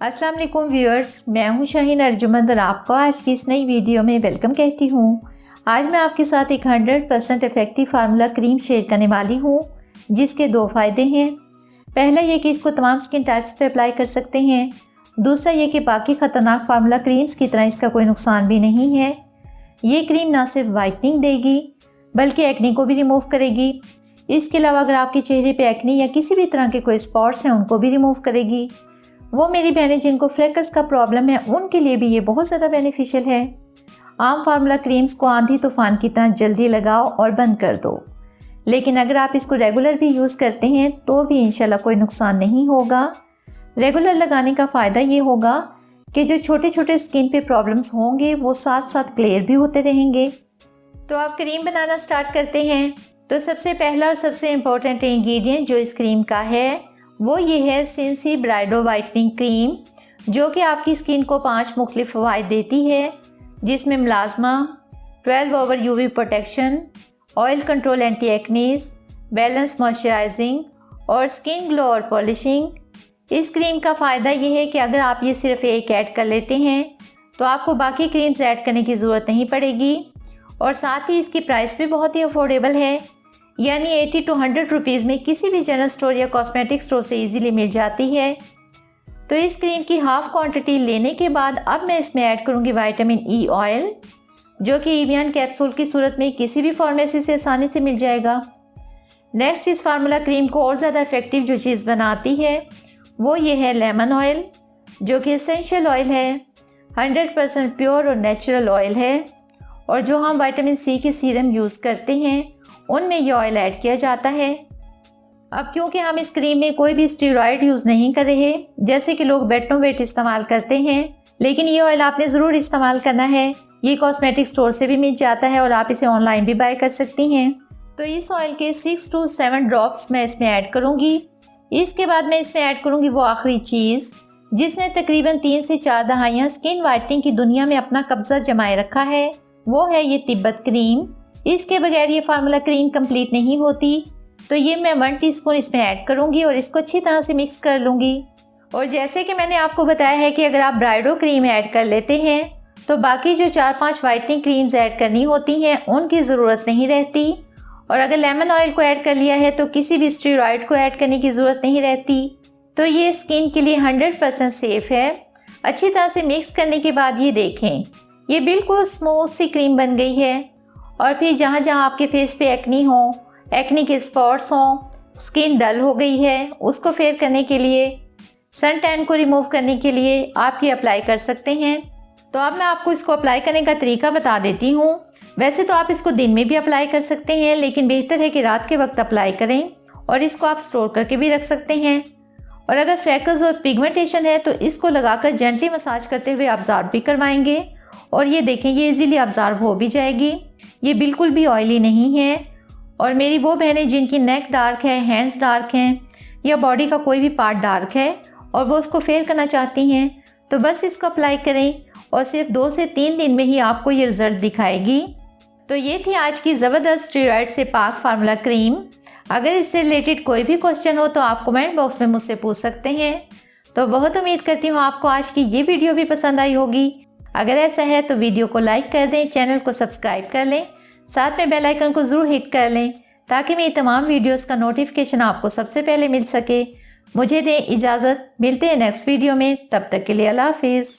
अस्सलाम वालेकुम व्यूअर्स, मैं हूं शाहीन अर्जुमंद और आपको आज की इस नई वीडियो में वेलकम कहती हूं। आज मैं आपके साथ एक 100% इफ़ेक्टिव फार्मूला क्रीम शेयर करने वाली हूं, जिसके दो फ़ायदे हैं। पहला ये कि इसको तमाम स्किन टाइप्स पे अप्लाई कर सकते हैं। दूसरा ये कि बाकी ख़तरनाक फार्मूला क्रीम्स की तरह इसका कोई नुकसान भी नहीं है। ये क्रीम ना सिर्फ वाइटनिंग देगी बल्कि एक्ने को भी रिमूव करेगी। इसके अलावा अगर आपके चेहरे पे एक्ने या किसी भी तरह के कोई स्पॉट्स हैं उनको भी रिमूव करेगी। वो मेरी बहनें जिनको फ्रेकस का प्रॉब्लम है उनके लिए भी ये बहुत ज़्यादा बेनिफिशियल है। आम फार्मूला क्रीम्स को आंधी तूफान की तरह जल्दी लगाओ और बंद कर दो, लेकिन अगर आप इसको रेगुलर भी यूज़ करते हैं तो भी इंशाल्लाह कोई नुकसान नहीं होगा। रेगुलर लगाने का फ़ायदा ये होगा कि जो छोटे छोटे स्किन पे प्रॉब्लम्स होंगे वो साथ साथ क्लियर भी होते रहेंगे। तो आप क्रीम बनाना स्टार्ट करते हैं। तो सबसे पहला और सबसे इम्पोर्टेंट इंग्रेडिएंट जो इस क्रीम का है वो ये है सिंसी ब्राइडो वाइटनिंग क्रीम, जो कि आपकी स्किन को 5 मुख्तलिफ फ़वाइद देती है, जिसमें मुलाजमा, 12 hour UV protection, oil control, anti acnes, balance moisturising और स्किन ग्लो और पॉलिशिंग। इस क्रीम का फ़ायदा ये है कि अगर आप ये सिर्फ एक ऐड कर लेते हैं तो आपको बाकी क्रीम्स ऐड करने की ज़रूरत नहीं पड़ेगी और साथ ही इसकी प्राइस भी बहुत ही अफोर्डेबल है, यानी 80 to 100 रुपीज़ में किसी भी जनरल स्टोर या कॉस्मेटिक स्टोर से इजीली मिल जाती है। तो इस क्रीम की हाफ क्वांटिटी लेने के बाद अब मैं इसमें ऐड करूँगी विटामिन ई ऑयल, जो कि एवियन कैप्सूल की सूरत में किसी भी फार्मेसी से आसानी से मिल जाएगा। नेक्स्ट इस फार्मूला क्रीम को और ज़्यादा इफेक्टिव जो चीज़ बनाती है वो ये है लेमन ऑयल, जो कि एसेंशियल ऑयल है, 100% प्योर और नेचुरल ऑयल है और जो हम विटामिन सी के सीरम यूज़ करते हैं उनमें ये ऑयल ऐड किया जाता है। अब क्योंकि हम इस क्रीम में कोई भी स्टेरॉयड यूज़ नहीं कर रहे, जैसे कि लोग बेटनोवेट इस्तेमाल करते हैं, लेकिन ये ऑयल आपने ज़रूर इस्तेमाल करना है। ये कॉस्मेटिक स्टोर से भी मिल जाता है और आप इसे ऑनलाइन भी बाय कर सकती हैं। तो इस ऑयल के 6 to 7 ड्रॉप्स मैं इसमें ऐड करूँगी। इसके बाद मैं इसमें ऐड करूँगी वो आखिरी चीज़ जिसने तकरीबन 3 से 4 दहाइयाँ स्किन वाइटनिंग की दुनिया में अपना कब्जा जमाए रखा है, वो है ये तिब्बत क्रीम। इसके बगैर ये फार्मूला क्रीम कंप्लीट नहीं होती। तो ये मैं 1 टीस्पून इसमें ऐड करूँगी और इसको अच्छी तरह से मिक्स कर लूँगी। और जैसे कि मैंने आपको बताया है कि अगर आप ब्राइडो क्रीम ऐड कर लेते हैं तो बाकी जो 4-5 वाइटनिंग क्रीम्स ऐड करनी होती हैं उनकी ज़रूरत नहीं रहती, और अगर लेमन ऑयल को ऐड कर लिया है तो किसी भी स्टेरॉयड को ऐड करने की ज़रूरत नहीं रहती। तो ये स्किन के लिए 100% सेफ़ है। अच्छी तरह से मिक्स करने के बाद ये देखें, ये बिल्कुल स्मूथ सी क्रीम बन गई है। और फिर जहाँ जहाँ आपके फेस पे एक्नी हो, एक्नी के स्पॉट्स हों, स्किन डल हो गई है, उसको फेयर करने के लिए, सन टैन को रिमूव करने के लिए आप ये अप्लाई कर सकते हैं। तो अब मैं आपको इसको अप्लाई करने का तरीका बता देती हूँ। वैसे तो आप इसको दिन में भी अप्लाई कर सकते हैं, लेकिन बेहतर है कि रात के वक्त अप्लाई करें और इसको आप स्टोर करके भी रख सकते हैं। और अगर फ्रैकल्स और पिगमेंटेशन है तो इसको लगाकर जेंटली मसाज करते हुए ऑब्जर्व भी करवाएंगे और ये देखें ये इजीली ऑब्जर्व हो भी जाएगी। ये बिल्कुल भी ऑयली नहीं है। और मेरी वो बहनें जिनकी नेक डार्क है, हैंड्स डार्क हैं या बॉडी का कोई भी पार्ट डार्क है और वो उसको फेयर करना चाहती हैं तो बस इसको अप्लाई करें और सिर्फ 2 से 3 दिन में ही आपको ये रिज़ल्ट दिखाएगी। तो ये थी आज की ज़बरदस्त स्टेरॉयड से पाक फार्मूला क्रीम। अगर इससे रिलेटेड कोई भी क्वेश्चन हो तो आप कमेंट बॉक्स में मुझसे पूछ सकते हैं। तो बहुत उम्मीद करती हूँ आपको आज की ये वीडियो भी पसंद आई होगी। अगर ऐसा है तो वीडियो को लाइक कर दें, चैनल को सब्सक्राइब कर लें, साथ में बेल आइकन को ज़रूर हिट कर लें ताकि मेरी तमाम वीडियोस का नोटिफिकेशन आपको सबसे पहले मिल सके। मुझे दें इजाज़त, मिलते हैं नेक्स्ट वीडियो में, तब तक के लिए अल्लाह हाफिज़।